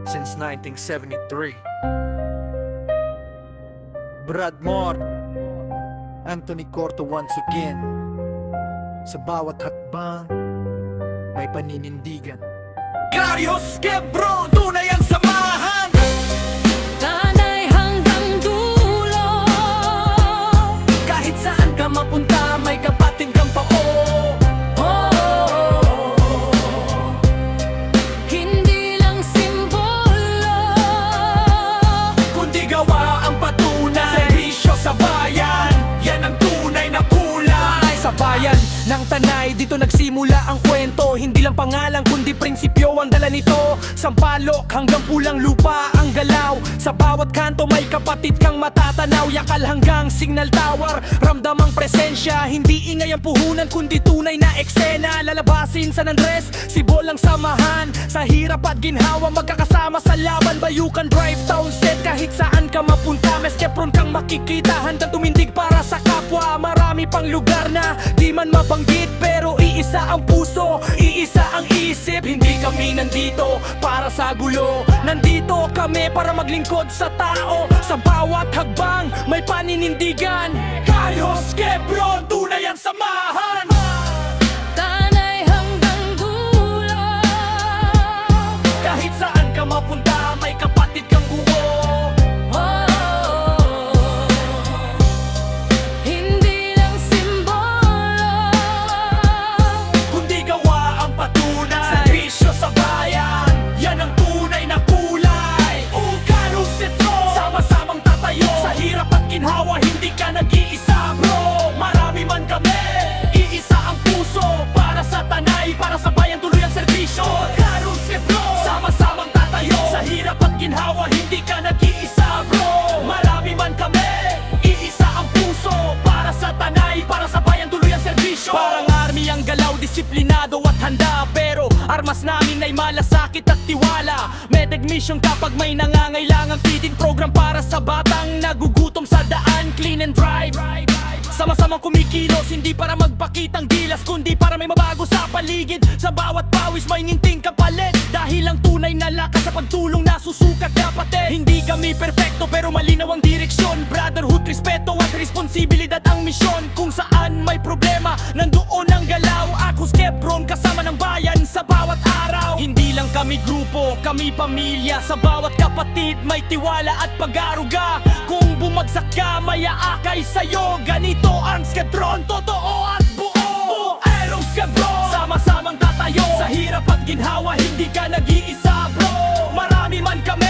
since 1973. Brad Moore, Anthony Corto once again. Sa bawat hakbang, may paninindigan. Karios Quebron, tunay ang samahan. Tanay hanggang dulo. Kahit saan ka mapunta, may kapatid kang pao. Hindi lang simbolo, Kundi gawa ang patunay. Serbisyo sa bayan, yan ang tunay na kulay. Sa bayan ng Tanay, dito nagsimula ang kwento. Hindi lang pangalan kundi prinsipyo ang dala nito. Sampalok hanggang pulang lupa ang galaw. Sa bawat kanto may kapatid kang matatanaw. Yakal hanggang signal tower, ramdam ang presensya. Hindi ingay ang puhunan kundi tunay na eksena. Lalabasin San Andres, Sibol ang samahan. Sa hirap at ginhawa magkakasama sa laban. Bayukan drive town set kahit saan ka mapunta. Mes Quebron kang makikita, handang tumindig para sa kapwa. Marami pang lugar na di man mabanggit, pero iisa ang puso, iisa ang isip. Hindi kami nandito para sa gulo, nandito kami para maglingkod sa tao. Sa bawat hagbang may paninindigan. Karios Quebron, tunay ang samahan. tanay hanggang dulo. Kahit saan ka mapunta, may kapatid kang buo. Hindi lang simbolo, Kundi gawa ang patunay. Serbisyo sa bayan, yan ang tunay na kulay. Karios Quebron, sama-samang tatayo. Sa hirap at ginhawa, hindi ka nag-iisa bro. Marami man kami, iisa ang puso. Para sa Tanay, para sa bayan, tuloy ang serbisyo. Karios Quebron, sama-samang tatayo. Sa hirap at ginhawa, hindi ka nag-iisa bro. Marami man kami, iisa ang puso. Para sa Tanay, para sa bayan, tuloy ang serbisyo. Parang army ang galaw, disiplinado at handa. Pero armas namin ay malasakit at tiwala. Med mission kapag may nangangailangang feeding program para sa batang nagugutom sa daan. Clean and drive, sama-samang kumikilos, hindi para magpakitang gilas, kundi para may mabago sa paligid. Sa bawat pawis may nginting kapalit, dahil ang tunay na lakas sa pagtulong na susukat kapatid. Hindi kami perpekto pero malinaw ang direksyon. Brotherhood, respeto at responsibilidad ang misyon. Kung saan may problema, nandoon ang galaw. Karios Quebron, kasama ng bayan sa bawat araw. Hindi lang kami grupo, kami pamilya. Sa bawat kapatid may tiwala at pag-aruga. Kung bumagsak ka, may aakay sa'yo. Ganito ang Quebron, totoo at buo. Karios Quebron, sama-samang tatayo. Sa hirap at ginhawa, hindi ka nag-iisa bro. Marami man kami,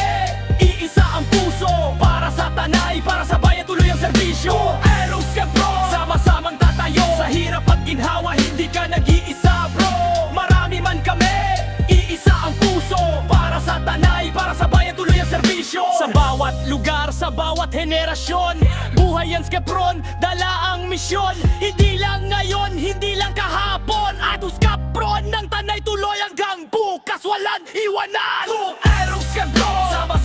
iisa ang puso. Para sa Tanay, para sa bayan, tuloy ang serbisyo. Karios Quebron, sama-samang tatayo. Sa hirap at ginhawa, hindi ka nag-iisa bro. Marami man kami, iisa ang puso. Para sa Tanay, para sa bayan, tuloy ang serbisyo. Sa bawat lugar, sa bawat henerasyon, buhay ang Quebron, dala ang misyon. Hindi lang ngayon, hindi lang kahapon. Karios Quebron ng Tanay, tuloy hanggang bukas, walang iwanan. Karios Quebron, sama